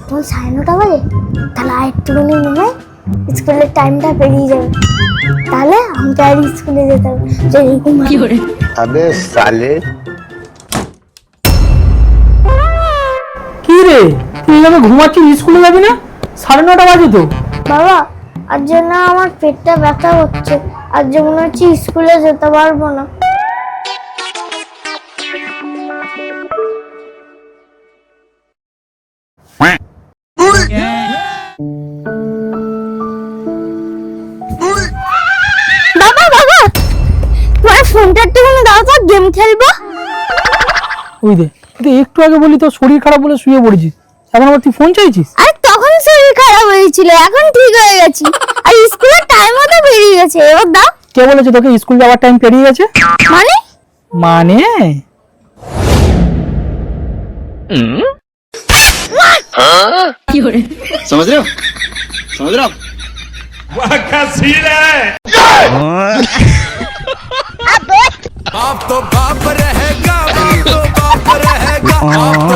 তোমার 9:30 বাজে, তাহলে আরেকটুখানি মনে হয় স্কুলের টাইমটা পেরিয়ে যাবে, তাহলে আমাকে আর স্কুলে যেতে হবে। কি করে আবে সালে, কি রে তুই এভাবে ঘুমাচ্ছিস, স্কুলে যাবি না? 9:30 বাজে তো। বাবা, আজ জন্য আমার পেটটা ব্যথা হচ্ছে, আজ যে মনে হচ্ছে স্কুলে যেতে পারবো না। বাবা বাবা, তোমার ফোনটা একটুখানি দাও তো, গেম খেলবো। ওই দে, তুই একটু আগে বলি তো শরীর খারাপ বলে শুয়ে পড়েছিস, এখন আবার তুই ফোন চাইছিস? আরে তখন শরীর খারাপ হয়েছিল, এখন ঠিক হয়ে গেছি, আর স্কুলের টাইমও তো বেরিয়ে গেছে, এবার দাও। কে বলেছে তোকে স্কুল যাওয়ার টাইম পেরিয়ে গেছে? মানে মানে কি করে समझ रहे हो समझ रहे हो वाह क्या सीन है। बाप तो बाप रहेगा, बाप तो बाप रहेगा, बाप